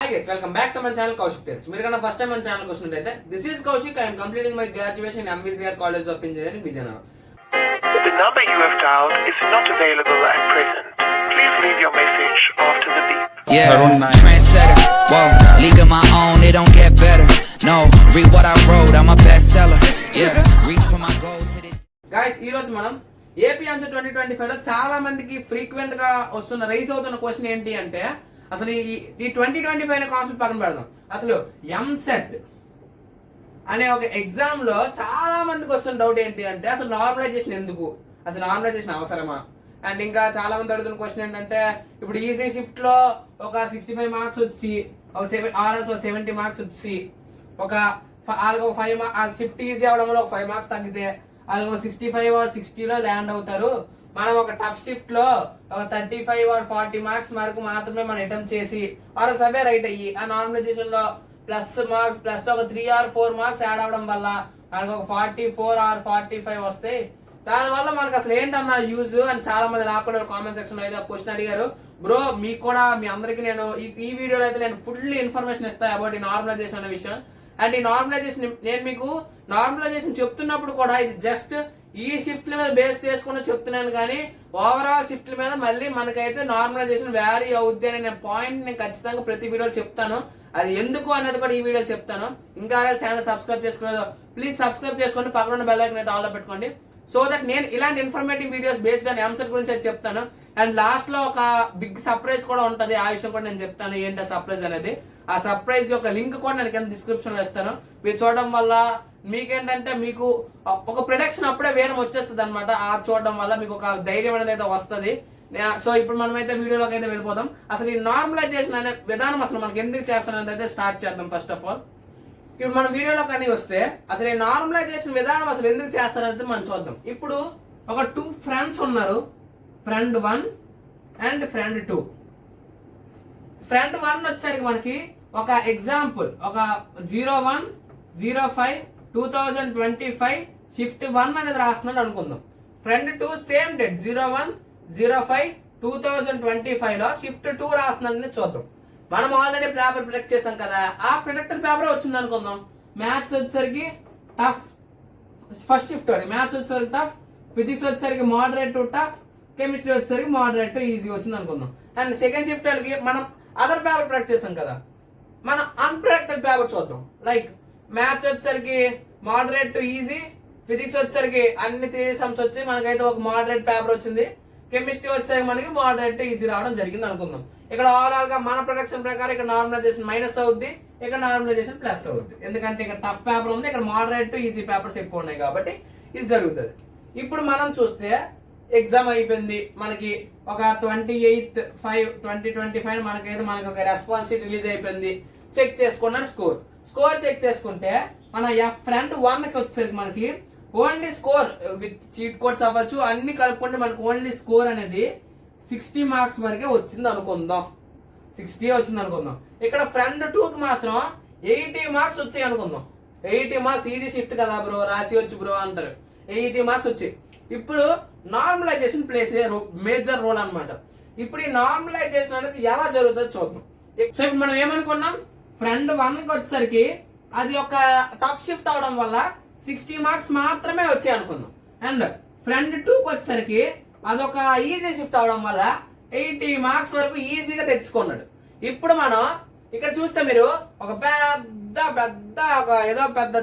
Hi guys, welcome back to my channel Kaushik Tales. మీరు కన్నా first time మన channel వచ్చినట్లయితే this is Kaushik. I am completing my graduation in MVCR college of engineering Vizianagaram. The number you have dialed is not available at present. Please leave your message after the beep. Yeah, trendsetter. Whoa, league of my own, it don't get better. No, read what I wrote, I'm a bestseller. Yeah, reach for my goals, hit it. Guys, ఈ రోజు మనం AP అంచు 2025 లో చాలా మందికి frequent గా వస్తున్న rise అవుతున్న క్వశ్చన్ ఏంటి అంటే అసలు ఈ 2025 కాన్సెప్ట్ పక్కన పెడదాం. అసలు ఎంసెట్ అనే ఒక ఎగ్జామ్ లో చాలా మందికి వస్తున్న డౌట్ ఏంటి అంటే అసలు నార్మలైజేషన్ ఎందుకు, అసలు నార్మలైజేషన్ అవసరమా? అండ్ ఇంకా చాలా మంది అడుగుతున్న క్వశ్చన్ ఏంటంటే ఇప్పుడు ఈజీ షిఫ్ట్ లో ఒక 65 మార్క్స్ వచ్చి ఒక 70 మార్క్స్ వచ్చి ఒక 5 షిఫ్ట్ ఈజీ అవడంలో ఒక 5 మార్క్స్ తగ్గితే అది ఒక 65 or 60లో ల్యాండ్ అవుతారు. మనం ఒక టఫ్ షిఫ్ట్ లో ఒక 35 or 40 మార్క్స్ వరకు మాత్రమే మనం అటెంప్ట్ చేసి ఆర్ సర్వే రైట్ అయ్యి ఆ నార్మలైజేషన్ లో ప్లస్ మార్క్స్ ప్లస్ ఒక 3 or 4 మార్క్స్ యాడ్ అవడం వల్ల మనకు ఒక 44 or 45 వస్తాయి. దానివల్ల మనకు అసలు ఏంటన్నా యూజ్ అని చాలా మంది నాకు కూడా కామెంట్ సెక్షన్ లో అయితే క్వశ్చన్ అడిగారు. బ్రో మీకు కూడా మీ అందరికి నేను ఈ వీడియోలో అయితే నేను ఫుల్ ఇన్ఫర్మేషన్ ఇస్తాను అబౌట్ ఈ నార్మలైజేషన్ అనే విషయం. అండ్ ఈ నార్మలైజేషన్ నేను మీకు నార్మలైజేషన్ చెప్తున్నప్పుడు కూడా ఇది జస్ట్ ఈ షిఫ్ట్ల మీద బేస్ చేసుకుని చెప్తున్నాను కానీ ఓవరాల్ షిఫ్ట్ల మీద మళ్ళీ మనకైతే నార్మలైజేషన్ వ్యారీ అవుద్ది అనే పాయింట్ నేను ఖచ్చితంగా ప్రతి వీడియోలో చెప్తాను. అది ఎందుకు అనేది కూడా ఈ వీడియోలో చెప్తాను. ఇంకా ఛానల్ సబ్స్క్రైబ్ చేసుకోలేదు ప్లీజ్ సబ్స్క్రైబ్ చేసుకోండి, పక్కన ఉన్న బెల్ ఐకాన్ అయితే ఆన్లో పెట్టుకోండి. సో దట్ నేను ఇలాంటి informative videos based on EAMCET గురించి అయితే చెప్తాను. అండ్ లాస్ట్ లో ఒక బిగ్ సర్ప్రైజ్ కూడా ఉంటుంది, ఆ విషయం కూడా నేను చెప్తాను ఏంటి ఆ సర్ప్రైజ్ అనేది. ఆ సర్ప్రైజ్ యొక్క లింక్ కూడా నేను కింద డిస్క్రిప్షన్ లో ఇస్తాను. మీరు చూడడం వల్ల మీకేంటంటే మీకు ఒక ప్రొడక్షన్ అప్పుడే వేరే వచ్చేస్తుంది అనమాట. ఆ చూడడం వల్ల మీకు ఒక ధైర్యం అనేది అయితే వస్తుంది. సో ఇప్పుడు మనమైతే వీడియోలోకి అయితే వెళ్ళిపోదాం. అసలు ఈ నార్మలైజేషన్ అనే విధానం అసలు మనకి ఎందుకు చేస్తానని అయితే స్టార్ట్ చేద్దాం. ఫస్ట్ ఆఫ్ ఆల్ ఇప్పుడు మన వీడియోలో కానీ వస్తే అసలు ఈ నార్మలైజేషన్ విధానం అసలు ఎందుకు చేస్తారనేది మనం చూద్దాం. ఇప్పుడు ఒక 2 ఫ్రెండ్స్ ఉన్నారు, ఫ్రెండ్ 1 అండ్ ఫ్రెండ్ 2. ఫ్రెండ్ 1 వచ్చేసరికి మనకి ఒక ఎగ్జాంపుల్ ఒక 01/05/2025 షిఫ్ట్ 1 అనేది రాస్తున్నాడు అనుకుందాం. ఫ్రెండ్ 2 సేమ్ డేట్ 01/05/2025 లో షిఫ్ట్ 2 రాస్తున్నాడని చూద్దాం. మనం ఆల్రెడీ పేపర్ ప్రిడిక్ట్ చేసాం కదా, ఆ ప్రిడిక్టెడ్ పేపర్ వచ్చింది అనుకుందాం. మ్యాథ్స్ వచ్చేసరికి టఫ్, ఫస్ట్ షిఫ్ట్ వాడి మ్యాథ్స్ వచ్చేసరికి టఫ్, ఫిజిక్స్ వచ్చేసరికి మోడరేట్ టు టఫ్, కెమిస్ట్రీ వచ్చేసరికి మోడరేట్ టు ఈజీ వచ్చింది అనుకుందాం. అండ్ సెకండ్ షిఫ్ట్ వాళ్ళకి మనం అదర్ పేపర్ ప్రిడిక్ట్ చేసాం కదా, మనం అన్ప్రిడిక్టెడ్ పేపర్ చూద్దాం. లైక్ మ్యాథ్స్ వచ్చేసరికి మోడరేట్ టు ఈజీ, ఫిజిక్స్ వచ్చేసరికి అన్ని థియరీ సమ్స్ వచ్చి మనకైతే ఒక మోడరేట్ పేపర్ వచ్చింది, కెమిస్ట్రీ వచ్చేసరికి మనకి మోడరేట్ టు ఈజీ రావడం జరిగింది అనుకుందాం. ఇక్కడ ఓవరాల్ గా మన ప్రొడక్షన్ ప్రకారం ఇక్కడ నార్మలైజేషన్ మైనస్ అవుద్ది, ఇక్కడ నార్మలైజేషన్ ప్లస్ అవుద్ది. ఎందుకంటే ఇక్కడ టఫ్ పేపర్ ఉంది, ఇక్కడ మోడరేట్ టు ఈజీ పేపర్స్ ఎక్కువ ఉన్నాయి కాబట్టి ఇది జరుగుతుంది. ఇప్పుడు మనం చూస్తే ఎగ్జామ్ అయిపోయింది, మనకి ఒక 28/5/2025 మనకైతే మనకి ఒక రెస్పాన్స్ షీట్ రిలీజ్ అయిపోయింది. చెక్ చేసుకున్నాను స్కోర్ చెక్ చేసుకుంటే మన ఫ్రెండ్ 1 కి వచ్చేసరికి మనకి only score with cheat codes అవ్వచ్చు అన్ని కలుపుకుంటే మనకి ఓన్లీ స్కోర్ అనేది 60 మార్క్స్ వరకే వచ్చింది అనుకుందాం. 60 వచ్చింది అనుకుందాం. ఇక్కడ ఫ్రెండ్ 2 కి మాత్రం 80 మార్క్స్ వచ్చాయి అనుకుందాం. 80 మార్క్స్ ఈజీ షిఫ్ట్ కదా బ్రో, రాసి వచ్చు బ్రో అంటారు. 80 మార్క్స్ వచ్చాయి. ఇప్పుడు నార్మలైజేషన్ ప్లేస్ మేజర్ రోల్ అన్నమాట. ఇప్పుడు ఈ నార్మలైజేషన్ అనేది ఎలా జరుగుతుందో చూద్దాం. సో ఇప్పుడు మనం ఏమనుకున్నాం, ఫ్రెండ్ 1 కి వచ్చేసరికి అది ఒక టఫ్ షిఫ్ట్ అవడం వల్ల 60 మార్క్స్ మాత్రమే వచ్చాయి అనుకుందాం. అండ్ ఫ్రెండ్ 2 కి వచ్చేసరికి అదొక ఈజీ షిఫ్ట్ అవడం వల్ల 80 మార్క్స్ వరకు ఈజీగా తెచ్చుకున్నాడు. ఇప్పుడు మనం ఇక్కడ చూస్తే మీరు ఒక పెద్ద ఒక ఏదో పెద్ద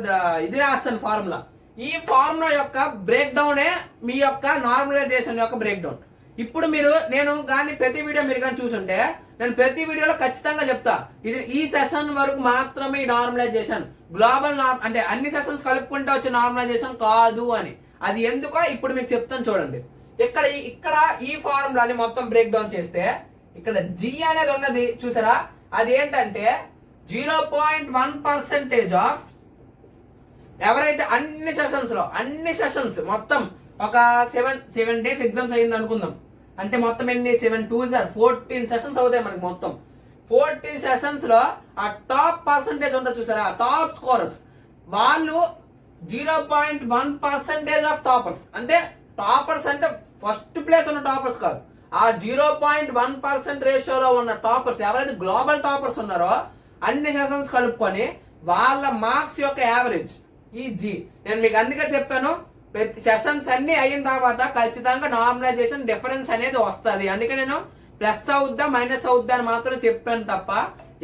ఇది రాస్తాను ఫార్ములా. ఈ ఫార్ములా యొక్క బ్రేక్ డౌనే మీ యొక్క నార్మలైజేషన్ యొక్క బ్రేక్ డౌన్. ఇప్పుడు నేను కానీ ప్రతి వీడియో మీరు కానీ చూసుంటే నేను ప్రతి వీడియోలో ఖచ్చితంగా చెప్తా ఇది ఈ సెషన్ వరకు మాత్రమే ఈ నార్మలైజేషన్, గ్లోబల్ అంటే అన్ని సెషన్స్ కలుపుకుంటే వచ్చే నార్మలైజేషన్ కాదు అని. అది ఎందుకో ఇప్పుడు మీకు చెప్తాను చూడండి. ఇక్కడ ఈ ఫార్ములాని మొత్తం బ్రేక్ డౌన్ చేస్తే ఇక్కడ G అనేది ఉన్నది చూసారా, అది ఏంటంటే 0.1% ఆఫ్ ఎవరైతే అన్ని సెషన్స్ మొత్తం ఒక 7 days ఎగ్జామ్స్ అయింది అనుకుందాం. అంటే మొత్తం ఎన్ని 7 2s 14 సెషన్స్ అవుతాయి మనకి. మొత్తం 14 సెషన్స్ లో ఆ టాప్ పర్సంటేజ్ ఉంటుంది చూసారా, టాప్ స్కోరర్స్ వాళ్ళు 0.1% ఆఫ్ టాపర్స్. అంటే టాపర్స్ అంటే ఫస్ట్ ప్లేస్ ఉన్న టాపర్స్ కాదు, ఆ 0.1% రేషియోలో ఉన్న టాపర్స్ ఎవరైతే గ్లోబల్ టాపర్స్ ఉన్నారో అన్ని సెషన్స్ కలుపుకొని వాళ్ళ మార్క్స్ యొక్క యావరేజ్ ఈ జీ. నేను మీకు అందుకే చెప్పాను ప్రతి సెషన్స్ అన్ని అయిన తర్వాత ఖచ్చితంగా నార్మలైజేషన్ డిఫరెన్స్ అనేది వస్తుంది. అందుకే నేను ప్లస్ అవుద్దా మైనస్ అవుద్దా అని మాత్రం చెప్పాను తప్ప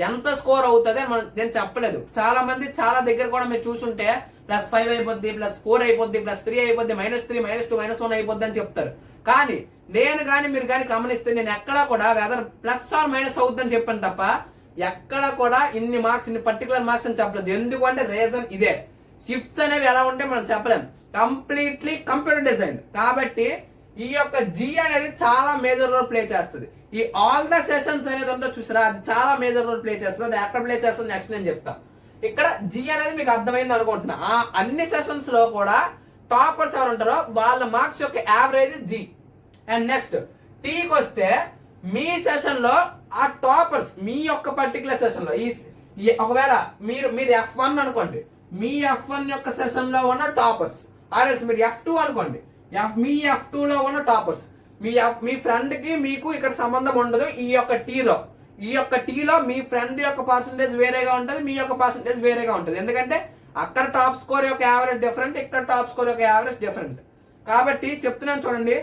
ఎంత స్కోర్ అవుతుంది అని నేను చెప్పలేదు. చాలా మంది చాలా దగ్గర కూడా మీరు చూసుంటే +5 అయిపోద్ది, +4 అయిపోద్ది, +3 అయిపోద్ది, -3, -2, -1 అయిపోద్ది అని చెప్తారు. కానీ నేను కానీ మీరు కానీ గమనిస్తే నేను ఎక్కడా కూడా వెదర్ ప్లస్ ఆర్ మైనస్ అవుద్దని చెప్పాను తప్ప ఎక్కడ కూడా ఇన్ని మార్క్స్ ఇన్ని పర్టికులర్ మార్క్స్ అని చెప్పలేదు. ఎందుకంటే రీజన్ ఇదే, షిఫ్ట్స్ అనేవి ఎలా ఉంటే మనం చెప్పలేం, కంప్లీట్లీ కంప్యూటర్ డిజైన్. కాబట్టి ఈ యొక్క జీ అనేది చాలా మేజర్ రోల్ ప్లే చేస్తుంది. ఈ ఆల్ ద సెషన్స్ అనేది ఉంటే చూసారా, అది చాలా మేజర్ రోల్ ప్లే చేస్తుంది. అది ఎక్కడ ప్లే చేస్తుంది నెక్స్ట్ నేను చెప్తా. ఇక్కడ జీ అనేది మీకు అర్థమైంది అనుకుంటున్నా. ఆ అన్ని సెషన్స్ లో కూడా టాపర్స్ ఎవరు ఉంటారో వాళ్ళ మార్క్స్ యొక్క యావరేజ్ జీ. అండ్ నెక్స్ట్ టీకి వస్తే మీ సెషన్ లో ఆ టాపర్స్ మీ యొక్క పర్టికులర్ సెషన్ లో ఒకవేళ మీరు F1 అనుకోండి, మీ F1 యొక్క సెషన్ లో ఉన్న టాపర్స్, ఆర్ఎల్స్ మీరు F2 అనుకోండి, మీ F2 లో ఉన్న టాపర్స్, మీ ఫ్రెండ్ కి మీకు ఇక్కడ సంబంధం ఉండదు. ఈ యొక్క టీలో మీ ఫ్రెండ్ యొక్క పర్సంటేజ్ వేరేగా ఉంటుంది, మీ యొక్క పర్సంటేజ్ వేరేగా ఉంటుంది. ఎందుకంటే అక్కడ టాప్ స్కోర్ యొక్క యావరేజ్ డిఫరెంట్, ఇక్కడ టాప్ స్కోర్ యొక్క యావరేజ్ డిఫరెంట్. కాబట్టి చెప్తున్నాను చూడండి,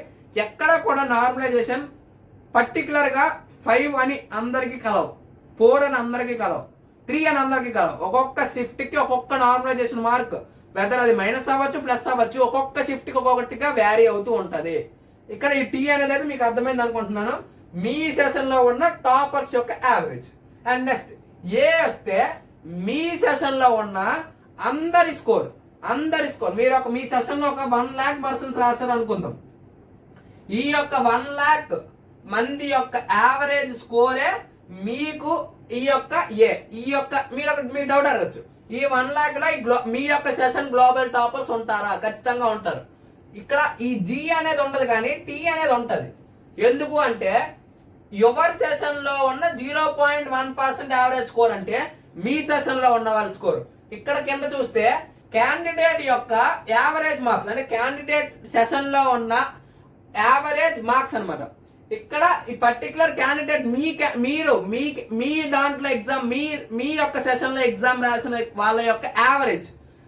ఎక్కడ కూడా నార్మలైజేషన్ పర్టికులర్ గా 5 అని అందరికి కలవు, 4 అని అందరికి కలవు, 3 అని అందరికి కలవు. ఒక్కొక్క షిఫ్ట్ కి ఒక్కొక్క నార్మలైజేషన్ మార్క్, వెదర్ అది మైనస్ అవ్వచ్చు ప్లస్ అవ్వచ్చు, ఒక్కొక్క షిఫ్ట్ కి ఒక్కొక్కటిగా వ్యారీ అవుతూ ఉంటది. ఇక్కడ ఈ టీ అనేది అయితే మీకు అర్థమైంది అనుకుంటున్నాను, మీ సెషన్ లో ఉన్న టాపర్స్ యొక్క యావరేజ్. అండ్ నెక్స్ట్ ఏ వస్తే మీ సెషన్ లో ఉన్న అందరి స్కోర్. మీరు మీ సెషన్ లో ఒక 1 lakh పర్సన్స్ రాశారు అనుకుందాం. ఈ యొక్క 1 lakh మంది యొక్క యావరేజ్ స్కోరే మీకు ఈ యొక్క మీరు డౌట్ అడగచ్చు, ఈ 1 lakh లో మీ యొక్క సెషన్ గ్లోబల్ టాపర్స్ ఉంటారా? ఖచ్చితంగా ఉంటారు. ఇక్కడ ఈ జీ అనేది ఉండదు కానీ టీ అనేది ఉంటది. ఎందుకు అంటే ఎవరి సెషన్ లో ఉన్న 0.1% యావరేజ్ స్కోర్ అంటే మీ సెషన్ లో ఉన్న వాళ్ళ స్కోర్. ఇక్కడ కింద చూస్తే క్యాండిడేట్ యొక్క యావరేజ్ మార్క్స్ అంటే క్యాండిడేట్ సెషన్ లో ఉన్న యావరేజ్ మార్క్స్ అన్నమాట. ఇక్కడ ఈ పర్టికులర్ క్యాండిడేట్ మీ దాంట్లో ఎగ్జామ్ మీ యొక్క సెషన్ లో ఎగ్జామ్ రాసిన వాళ్ళ యొక్క యావరేజ్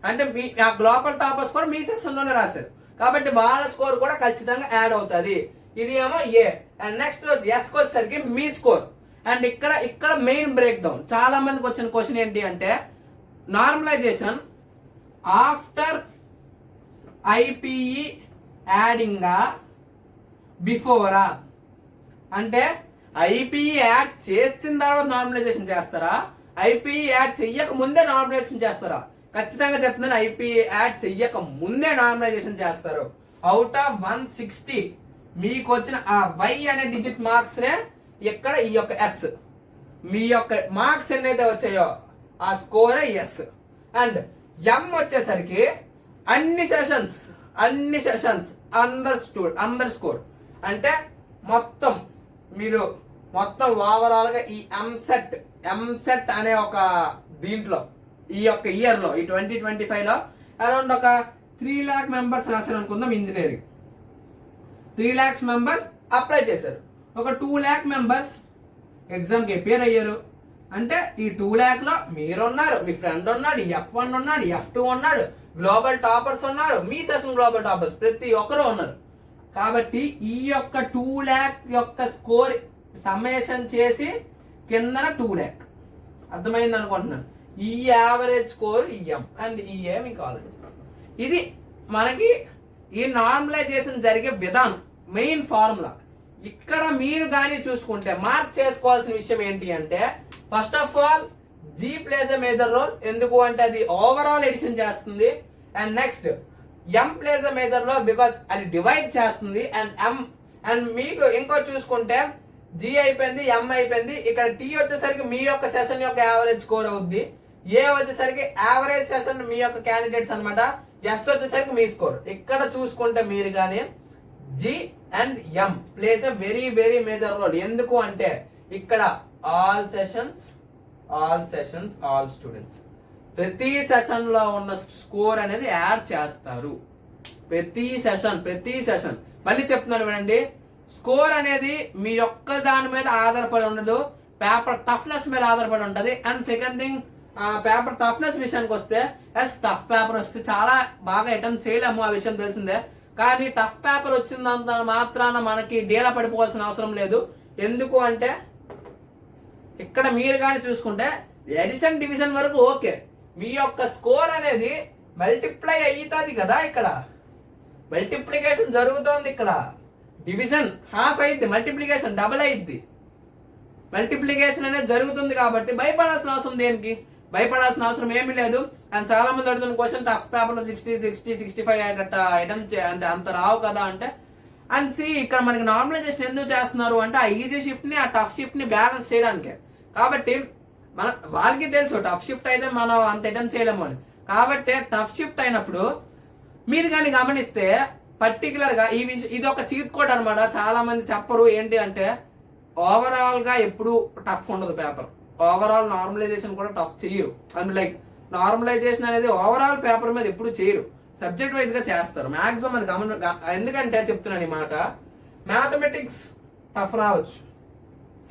అంటే మీ గ్లోబల్ టాపర్ స్కోర్ మీ సెషన్ లోనే రాశారు కాబట్టి వాళ్ళ స్కోర్ కూడా ఖచ్చితంగా యాడ్ అవుతుంది. ఇది ఏమో ఏ. అండ్ నెక్స్ట్ వచ్చి ఎస్ వచ్చేసరికి మీ స్కోర్. అండ్ ఇక్కడ మెయిన్ బ్రేక్ డౌన్. చాలా మందికి వచ్చిన క్వశ్చన్ ఏంటి అంటే నార్మలైజేషన్ ఆఫ్టర్ ఐపీఈ యాడింగా బిఫోరా అంటే ఐపీఈ యాడ్ చేసిన తర్వాత నార్మలైజేషన్ చేస్తారా, ఐపీఈ యాడ్ చెయ్యక ముందే నార్మలైజేషన్ చేస్తారా? ఖచ్చితంగా చెప్తున్నాను, ఐపీఈ యాడ్ చెయ్యక ముందే నార్మలైజేషన్ చేస్తారు. అవుట్ ఆఫ్ 160 మీకు వచ్చిన ఆ వై అనే డిజిట్ మార్క్స్ నే ఇక్కడ ఈ యొక్క ఎస్, మీ యొక్క మార్క్స్ ఎన్నైతే వచ్చాయో ఆ స్కోరే ఎస్. అండ్ ఎం వచ్చేసరికి అన్ని సెషన్స్ అందర్ స్కోర్ అంటే మీరు మొత్తం ఓవరాల్ గా ఈ ఎంసెట్ అనే ఒక దీంట్లో ఈ యొక్క ఇయర్ లో ఈ 2025 లో అరౌండ్ ఒక 3 lakh మెంబర్స్ రాశారు అనుకుందాం. ఇంజనీరింగ్ 3 lakhs మెంబర్స్ అప్లై చేశారు. ఒక 2 lakh మెంబర్స్ ఎగ్జామ్కి అపియర్ అయ్యారు. అంటే ఈ 2 lakh లో మీరున్నారు, మీ ఫ్రెండ్ ఉన్నాడు, F1 ఉన్నాడు, F2 ఉన్నాడు, గ్లోబల్ టాపర్స్ ఉన్నారు, మీ సెషన్ గ్లోబల్ టాపర్స్ ప్రతి ఒక్కరు ఉన్నారు. కాబట్టి ఈ యొక్క 2 lakh యొక్క స్కోర్ సమ్మేషన్ చేసి కిందన 2 lakh అర్థమైంది అనుకుంటున్నాను. ఈ average score EM and EA మీకు ఆల్రెడీ ఇది మనకి ఈ నార్మలైజేషన్ జరిగే విధానం మెయిన్ ఫార్ములా. ఇక్కడ మీరు కానీ చూసుకుంటే మార్క్ చేసుకోవాల్సిన విషయం ఏంటి అంటే first of all G plays a major role. ఎందుకు అంటే అది ఓవరాల్ ఎడిషన్ చేస్తుంది. And next M plays a major role because అది డివైడ్ చేస్తుంది. అండ్ మీకు ఇంకో చూసుకుంటే జీ అయిపోయింది, ఎం అయిపోయింది. ఇక్కడ టీ వచ్చేసరికి మీ యొక్క సెషన్ యొక్క యావరేజ్ స్కోర్ అవుద్ది. ఏ వచ్చేసరికి యావరేజ్ సెషన్ మీ యొక్క క్యాండిడేట్స్ అనమాట. ఎస్ వచ్చేసరికి మీ స్కోర్. ఇక్కడ చూసుకుంటే మీరు కానీ G and M plays a very very major role. ఎందుకు అంటే ఇక్కడ ఆల్ సెషన్స్ ఆల్ స్టూడెంట్స్ ప్రతి సెషన్ లో ఉన్న స్కోర్ అనేది యాడ్ చేస్తారు. ప్రతి సెషన్ మళ్ళీ చెప్తున్నాను వినండి, స్కోర్ అనేది మీ యొక్క దాని మీద ఆధారపడి ఉండదు, పేపర్ టఫ్నెస్ మీద ఆధారపడి ఉంటుంది. And second thing, paper toughness విషయానికి వస్తే టఫ్ పేపర్ వస్తే చాలా బాగా అటెంప్ట్ చేయలేము, ఆ విషయం తెలిసిందే. కానీ టఫ్ పేపర్ వచ్చిందంత మాత్రాన మనకి డీలా పడిపోవాల్సిన అవసరం లేదు. ఎందుకు అంటే ఇక్కడ మీరు కానీ చూసుకుంటే ఎడిషన్ డివిజన్ వరకు ఓకే, మీ యొక్క స్కోర్ అనేది మల్టిప్లై అవుతుంది కదా, ఇక్కడ మల్టిప్లికేషన్ జరుగుతోంది, ఇక్కడ డివిజన్ హాఫ్ అయింది, మల్టిప్లికేషన్ డబుల్ అయింది. మల్టిప్లికేషన్ అనేది జరుగుతుంది కాబట్టి భయపడాల్సిన అవసరం దేనికి, భయపడాల్సిన అవసరం ఏమీ లేదు. అండ్ చాలా మంది అడుగుతున్న క్వశ్చన్ టఫ్ పేపర్లో 65 ఐటమ్స్ అంటే అంత రావు కదా అంటే, అండ్ సి ఇక్కడ మనకి నార్మలైజేషన్ ఎందుకు చేస్తున్నారు అంటే ఆ ఈజీ షిఫ్ట్ ని ఆ టఫ్ షిఫ్ట్ ని బ్యాలెన్స్ చేయడానికి. కాబట్టి వాళ్ళకి తెలుసు టఫ్ షిఫ్ట్ అయితే మనం అంత అటెంప్ట్ చేయలేము అని. కాబట్టి టఫ్ షిఫ్ట్ అయినప్పుడు మీరు కానీ గమనిస్తే పర్టికులర్ గా ఈ విషయం, ఇది ఒక చీట్ కోడ్ అనమాట. చాలా మంది చెప్పరు ఏంటి అంటే ఓవరాల్ గా ఎప్పుడు టఫ్ ఉండదు పేపర్, ఓవరాల్ నార్మలైజేషన్ కూడా టఫ్ చేయరు. అండ్ లైక్ నార్మలైజేషన్ అనేది ఓవరాల్ పేపర్ మీద ఎప్పుడు చేయరు, సబ్జెక్ట్ వైజ్ గా చేస్తారు మాక్సిమం. అది ఎందుకంటే చెప్తున్నాను ఈ మాట, మ్యాథమెటిక్స్ టఫ్ రావచ్చు,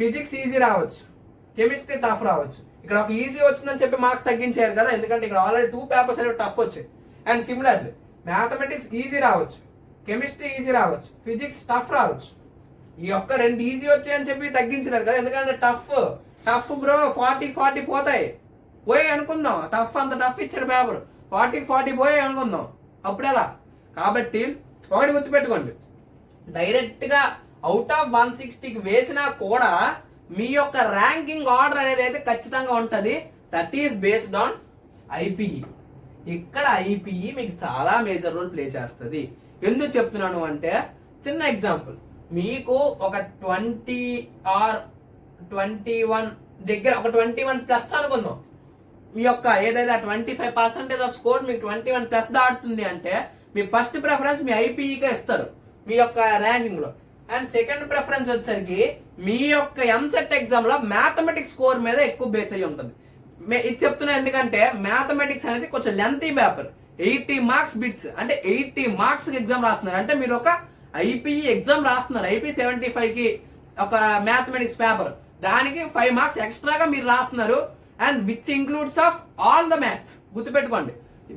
ఫిజిక్స్ ఈజీ రావచ్చు, కెమిస్ట్రీ టఫ్ రావచ్చు. ఇక్కడ ఒక ఈజీ వచ్చిందని చెప్పి మార్క్స్ తగ్గించారు కదా, ఎందుకంటే ఇక్కడ ఆల్రెడీ 2 పేపర్స్ అనేవి టఫ్ వచ్చాయి. అండ్ సిమిలర్లీ మ్యాథమెటిక్స్ ఈజీ రావచ్చు, కెమిస్ట్రీ ఈజీ రావచ్చు, ఫిజిక్స్ టఫ్ రావచ్చు. ఈ యొక్క 2 ఈజీ వచ్చాయని చెప్పి తగ్గించినారు కదా, ఎందుకంటే టఫ్ బ్రో 40 పోతాయి అనుకుందాం. టఫ్ అంత టఫ్ ఇచ్చాడు పేపర్, 40 పోయాయి అనుకుందాం, అప్పుడు ఎలా? కాబట్టి ఒకటి గుర్తుపెట్టుకోండి, డైరెక్ట్ గా అవుట్ ఆఫ్ 160కి వేసినా కూడా మీ యొక్క ర్యాంకింగ్ ఆర్డర్ అనేది అయితే ఖచ్చితంగా ఉంటది. That is based on IPE. ఇక్కడ ఐపీఈ మీకు చాలా మేజర్ రోల్ ప్లే చేస్తుంది. ఎందుకు చెప్తున్నాను అంటే చిన్న ఎగ్జాంపుల్, మీకు ఒక 20 ఆర్ 21 దగ్గర ఒక 21 ప్లస్ అనుకుందాం, మీ యొక్క ఏదైతే 25% ఆఫ్ స్కోర్ మీకు 21 ప్లస్ దాటుతుంది అంటే మీ ఫస్ట్ ప్రిఫరెన్స్ మీ ఐపీఈకే ఇస్తారు మీ యొక్క ర్యాంకింగ్ లో. అండ్ సెకండ్ ప్రిఫరెన్స్ వచ్చేసరికి మీ యొక్క ఎంసెట్ ఎగ్జామ్ లో మ్యాథమెటిక్స్ స్కోర్ మీద ఎక్కువ బేస్ అయ్యి ఉంటుంది. ఇది చెప్తున్నా ఎందుకంటే మ్యాథమెటిక్స్ అనేది కొంచెం లెంతీ పేపర్, 80 మార్క్స్ బిట్స్, అంటే 80 మార్క్స్ ఎగ్జామ్ రాస్తున్నారు అంటే మీరు ఒక ఐపీఈ ఎగ్జామ్ రాస్తున్నారు. ఐపీ 75కి ఒక మ్యాథమెటిక్స్ పేపర్, దానికి 5 మార్క్స్ ఎక్స్ట్రాగా మీరు రాస్తున్నారు. And which includes of all the maths. గుర్తుపెట్టుకోండి,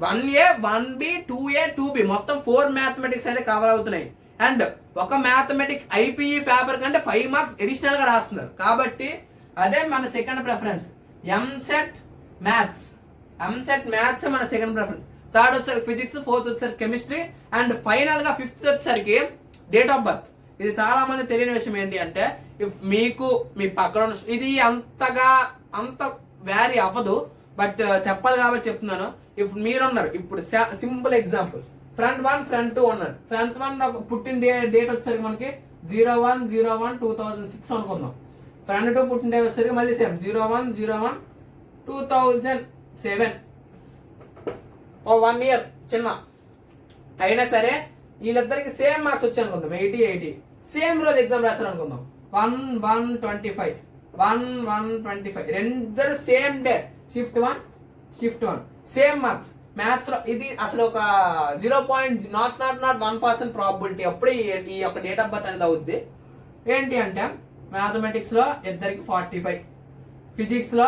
1A 1B 2A 2B మొత్తం 4 మ్యాథమెటిక్స్ అయితే కవర్ అవుతున్నాయి. అండ్ ఒక మ్యాథమెటిక్స్ ఐపీఈ పేపర్ కంటే 5 మార్క్స్ అడిషనల్ గా రాస్తున్నారు. కాబట్టి అదే మన సెకండ్ ప్రిఫరెన్స్. ఎంసెట్ మ్యాథ్స్ మన సెకండ్ ప్రిఫరెన్స్. థర్డ్ వచ్చేసరికి ఫిజిక్స్, ఫోర్త్ వచ్చేసరికి కెమిస్ట్రీ, అండ్ ఫైనల్ గా ఫిఫ్త్ వచ్చేసరికి డేట్ ఆఫ్ బర్త్. ఇది చాలా మంది తెలియని విషయం ఏంటి అంటే ఇఫ్ మీకు మీ పక్కన ఇది అంత వ్యారీ అవ్వదు, బట్ చెప్పాలి కాబట్టి చెప్తున్నాను. ఇఫ్ మీరున్నారు ఇప్పుడు సింపుల్ ఎగ్జాంపుల్, ఫ్రంట్ 1 ఫ్రంట్ 2 ఉన్నారు. ఫ్రంట్ 1 పుట్టిన డేట్ వచ్చేసరికి మనకి 01/01/2006 అనుకుందాం. ఫ్రంట్ 2 పుట్టిన డేట్ వచ్చేసరికి మళ్ళీ సేమ్ 01/01/2007. 1 ఇయర్ చిన్న అయినా సరే వీళ్ళిద్దరికి సేమ్ మార్క్స్ వచ్చాయి అనుకుందాం, 80 సేమ్ రోజు ఎగ్జామ్ రాస్తారు అనుకుందాం. 1/1/25 1/1/25 రెండరు same day, shift 1 same marks. Maths లో ఇది అసలు ఒక 0.001% ప్రాబిలిటీ అప్పుడు ఈ యొక్క డేట్ ఆఫ్ బర్త్ అనేది అవుద్ది. ఏంటి అంటే మ్యాథమెటిక్స్ లో ఇద్దరికి 45, ఫిజిక్స్ లో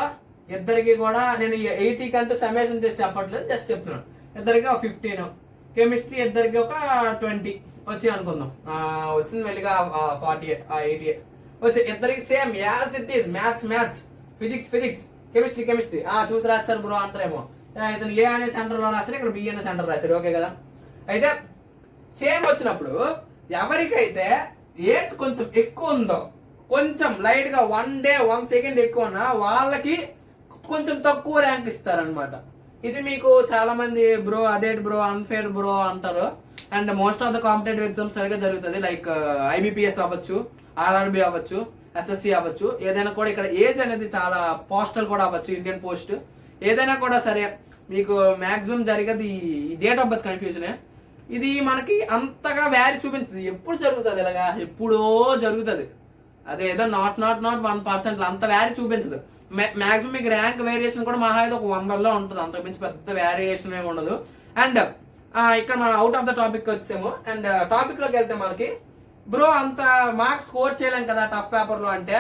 ఇద్దరికి కూడా నేను 80 కంటూ సమేషన్ చేసి చెప్పట్లేదు, జస్ట్ చెప్తున్నాను. ఇద్దరికి ఒక 15, కెమిస్ట్రీ ఇద్దరికి ఒక 20 వచ్చి అనుకుందాం. వచ్చింది వెళ్ళిగా 40 80 వచ్చి ఇద్దరికి same as it is. Maths physics chemistry చూసి రాస్తారు బ్రో అంటారేమో. ఇతను ఏ అనే సెంటర్ లో రాశారు, ఇక్కడ బి అనే సెంటర్ రాశారు, ఓకే కదా. అయితే సేమ్ వచ్చినప్పుడు ఎవరికైతే ఏజ్ కొంచెం ఎక్కువ ఉందో, కొంచెం లైట్ గా 1 డే 1 సెకండ్ ఎక్కువ ఉన్నా వాళ్ళకి కొంచెం తక్కువ ర్యాంక్ ఇస్తారనమాట. ఇది మీకు చాలా మంది బ్రో అదేంటి బ్రో అన్ఫేర్ బ్రో అంటారు. And most of the competitive exams అలాగే జరుగుతుంది. లైక్ ఐబీపీఎస్ అవ్వచ్చు, ఆర్ఆర్బి అవ్వచ్చు, ఎస్ఎస్సి అవ్వచ్చు, ఏదైనా కూడా ఇక్కడ ఏజ్ అనేది చాలా పోస్టల్ కూడా అవ్వచ్చు, ఇండియన్ పోస్ట్ ఏదైనా కూడా సరే మీకు మాక్సిమం జరిగేది ఈ డేట్ ఆఫ్ బర్త్ కన్ఫ్యూజనే. ఇది మనకి అంతగా వ్యాల్యూ చూపించదు. ఎప్పుడు జరుగుతుంది ఇలాగా, ఎప్పుడో జరుగుతుంది. అదేదో నాట్ 1% అంత వ్యాల్యూ చూపించదు. మాక్సిమం మీకు ర్యాంక్ వేరియేషన్ కూడా మహా అయితే ఒక 100లో ఉంటుంది, అంతకు మించి పెద్ద వేరియేషన్ ఏమి ఉండదు. అండ్ ఇక్కడ మనం అవుట్ ఆఫ్ ద టాపిక్ వచ్చేమో. అండ్ టాపిక్ లోకి వెళ్తే మనకి బ్రో అంత మార్క్స్ స్కోర్ చేయలేం కదా టఫ్ పేపర్ లో అంటే,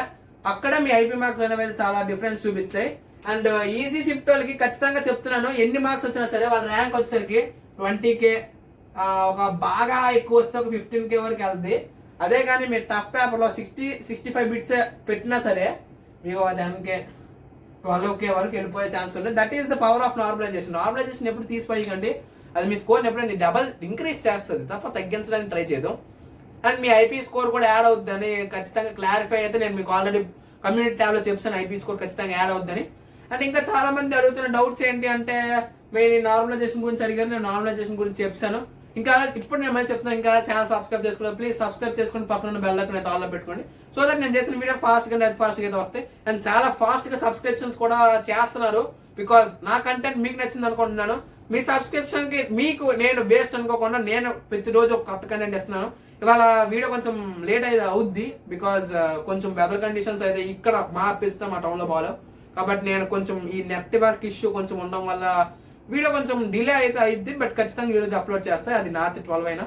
అక్కడ మీ ఐపీ మార్క్స్ అనేవి చాలా డిఫరెన్స్ చూపిస్తాయి. అండ్ ఈజీ షిఫ్ట్ వాళ్ళకి ఖచ్చితంగా చెప్తున్నాను, ఎన్ని మార్క్స్ వచ్చినా సరే వాళ్ళ ర్యాంక్ వచ్చేసరికి 20K, ఒక బాగా ఎక్కువ వస్తే ఒక 15K వరకు వెళ్తుంది. అదే కానీ మీరు టఫ్ పేపర్లో 60-65 బిట్స్ పెట్టినా సరే మీకు 10K 12K వరకు వెళ్ళిపోయే ఛాన్స్ ఉంది. That is the power of normalisation. Normalisation ఎప్పుడు తీసిపోయకండి, అది మీ స్కోర్ని ఎప్పుడైనా డబల్ ఇంక్రీజ్ చేస్తుంది తప్ప తగ్గించడానికి ట్రై చేయదు. అండ్ మీ ఐపీ స్కోర్ కూడా యాడ్ అవుతుందని ఖచ్చితంగా క్లారిఫై అయితే నేను మీకు ఆల్రెడీ కమ్యూనిటీ ట్యాబ్లో చెప్పాను, ఐపీ స్కోర్ ఖచ్చితంగా యాడ్ అవుతుందని. అండ్ ఇంకా చాలా మంది అడుగుతున్న డౌట్స్ ఏంటి అంటే, మీరు నార్మలైజేషన్ గురించి అడిగారు, నేను నార్మలైజేషన్ గురించి చెప్పాను. ఇంకా ఇప్పుడు నేను మళ్ళీ చెప్తున్నాను, ఇంకా ఛానల్ సబ్స్క్రైబ్ చేసుకోవాలి, ప్లీజ్ సబ్స్క్రైబ్ చేసుకుని పక్కన బెల్ ఐకాన్ అయితే ఆల్లో పెట్టుకోండి. సో దట్ నేను చేసిన వీడియో ఫాస్ట్గా అయితే వస్తాయి. అండ్ చాలా ఫాస్ట్గా సబ్స్క్రిప్షన్స్ కూడా చేస్తున్నారు, బికాజ్ నా కంటెంట్ మీకు నచ్చింది అనుకుంటున్నాను. మీ సబ్స్క్రిప్షన్కి మీకు నేను వేస్ట్ అనుకోకుండా నేను ప్రతిరోజు ఒక కొత్త కంటెంట్ ఇస్తున్నాను. ఇవాళ వీడియో కొంచెం లేట్ అయితే అవుద్ది, బికాజ్ కొంచెం వెదర్ కండిషన్స్ అయితే ఇక్కడ మార్పిస్తాం మా టౌన్లో బాగాలేవు, కాబట్టి నేను కొంచెం ఈ నెట్వర్క్ ఇష్యూ కొంచెం ఉండడం వల్ల వీడియో కొంచెం డిలే అయితే అయింది. బట్ ఖచ్చితంగా ఈరోజు అప్లోడ్ చేస్తాను, అది రాత్రి 12 అయినా.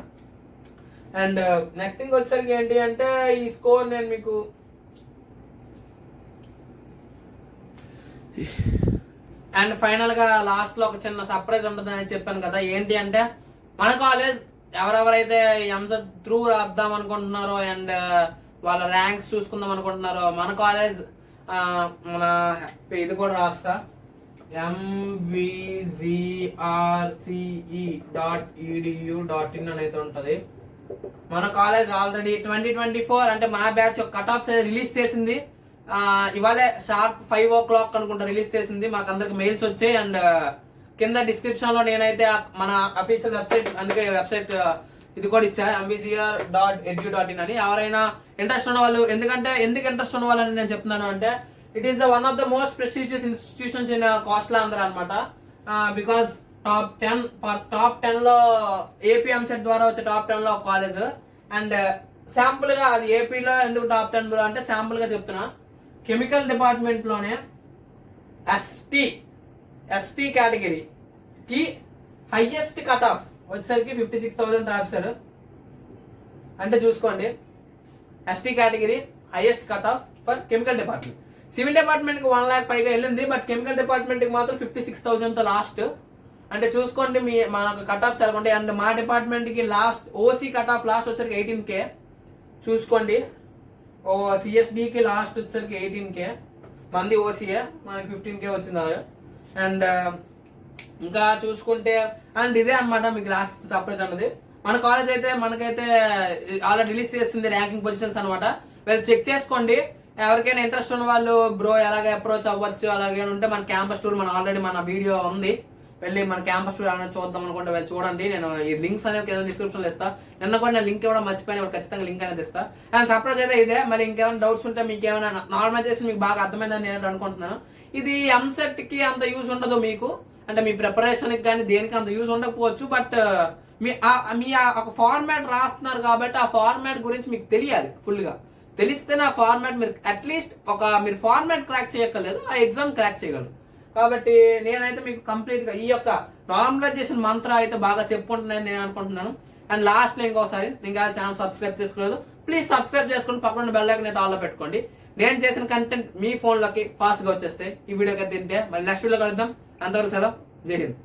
అండ్ నెక్స్ట్ థింగ్ వచ్చేసరికి ఏంటి అంటే, ఈ స్కోర్ నేను మీకు అండ్ ఫైనల్గా లాస్ట్లో ఒక చిన్న సర్ప్రైజ్ ఉంటుందని చెప్పాను కదా. ఏంటి అంటే, మన కాలేజ్ ఎవరెవరైతే ఎంసెట్ త్రూ రాద్దాం అనుకుంటున్నారో అండ్ వాళ్ళ ర్యాంక్స్ చూసుకుందాం అనుకుంటున్నారో, మన కాలేజ్ మన ఇది కూడా రాస్తా, mvgrce.edu.in అనేది ఉంటుంది. మన కాలేజ్ ఆల్రెడీ 2024 అంటే మా బ్యాచ్ కట్ ఆఫ్ రిలీజ్ చేసింది. ఇవాళే షార్ప్ 5 o'clock అనుకుంటా రిలీజ్ చేసింది. మాకు అందరికి మెయిల్స్ వచ్చాయి. అండ్ కింద డిస్క్రిప్షన్ లో నేనైతే మన అఫీషియల్ వెబ్సైట్, అందుకే వెబ్సైట్ ఇది కూడా ఇచ్చా, mvgr.edu.in అని. ఎవరైనా ఇంట్రెస్ట్ ఉన్న వాళ్ళు, ఎందుకు ఇంట్రెస్ట్ ఉన్న వాళ్ళని నేను చెప్తున్నాను అంటే, it is one of the most prestigious institutions in Coastal Andhra అనమాట. బికాస్ టాప్ 10 లో ఏపీ ఎంసెట్ ద్వారా వచ్చే టాప్ 10 లో ఒక కాలేజ్. అండ్ శాంపుల్ గా అది ఏపీలో ఎందుకు టాప్ 10 బ్రో అంటే, శాంపుల్ గా చెప్తున్నా, కెమికల్ డిపార్ట్మెంట్ లోనే ఎస్టీ కేటగిరీకి హైయెస్ట్ కట్ ఆఫ్ వచ్చేసరికి 56,000 రాశారు. అంటే చూసుకోండి, ST category highest cut off for chemical department. Civil department కి 1 lakh పైగా వెళ్ళింది, బట్ కెమికల్ డిపార్ట్మెంట్ కి మాత్రం 56,000 లాస్ట్. అంటే చూసుకోండి మనకు కట్ ఆఫ్స్ ఎలా ఉంటాయి. అండ్ మా డిపార్ట్మెంట్ కి last OC cut off last వచ్చేసరికి 18K చూసుకోండి. సిఎస్డికి లాస్ట్ వచ్చేసరికి 18K, మంది ఓసీఏ, మనకి 15K వచ్చింది అలాగే. అండ్ ఇంకా చూసుకుంటే అండ్ ఇదే అన్నమాట మీకు లాస్ట్ సర్ప్రైజ్ అన్నది. మన కాలేజ్ అయితే మనకైతే ఆల్రెడీ రిలీజ్ చేసింది ర్యాంకింగ్ పొజిషన్స్ అనమాట. వీళ్ళు చెక్ చేసుకోండి. ఎవరికైనా ఇంట్రెస్ట్ ఉన్న వాళ్ళు బ్రో ఎలాగ అప్రోచ్ అవ్వచ్చు అలాగే ఉంటే మన క్యాంపస్ టూర్ ఆల్రెడీ మన వీడియో ఉంది, వెళ్ళి మన క్యాంపస్ టూర్ ఏమైనా చూద్దాం అనుకుంటే వెళ్ళి చూడండి. నేను ఈ లింక్స్ అనేవి కింద డిస్క్రిప్షన్లో ఇస్తా. నిన్న కూడా నేను లింక్ ఇవ్వడం మర్చిపోయినా, ఖచ్చితంగా లింక్ అనేది ఇస్తా. అండ్ సర్ప్రైజ్ అయితే ఇదే. మరి ఇంకేమైనా డౌట్స్ ఉంటే, మీకు ఏమైనా నార్మలైజేషన్ మీకు బాగా అర్థమైందని నేను అనుకుంటున్నాను. ఇది ఎంసెట్ కి అంత యూజ్ ఉండదు మీకు, అంటే మీ ప్రిపరేషన్ కి కానీ దేనికి అంత యూజ్ ఉండకపోవచ్చు. బట్ మీ ఒక ఫార్మాట్ రాస్తున్నారు కాబట్టి ఆ ఫార్మాట్ గురించి మీకు తెలియాలి. ఫుల్గా తెలిస్తేనే ఆ ఫార్మాట్ మీరు అట్లీస్ట్ మీరు ఫార్మాట్ క్రాక్ చేయక్కర్లేదు, ఆ ఎగ్జామ్ క్రాక్ చేయగలరు. కాబట్టి నేనైతే మీకు కంప్లీట్గా ఈ యొక్క నార్మలైజేషన్ మంత్ర అయితే బాగా చెప్పుకుంటున్నాను నేను అనుకుంటున్నాను. అండ్ లాస్ట్లో ఇంకోసారి ఇంకా ఛానల్ సబ్స్క్రైబ్ చేసుకోలేదు, ప్లీజ్ సబ్స్క్రైబ్ చేసుకుని పక్కన బెల్ ఐకాన్ అయితే ఆల్లో పెట్టుకోండి. నేను చేసిన కంటెంట్ మీ ఫోన్లోకి ఫాస్ట్గా వచ్చేస్తే ఈ వీడియోకి తింటే మళ్ళీ నెక్స్ట్ వీడియో కలుద్దాం. అంతవరకు సెలవు, జై హింద్.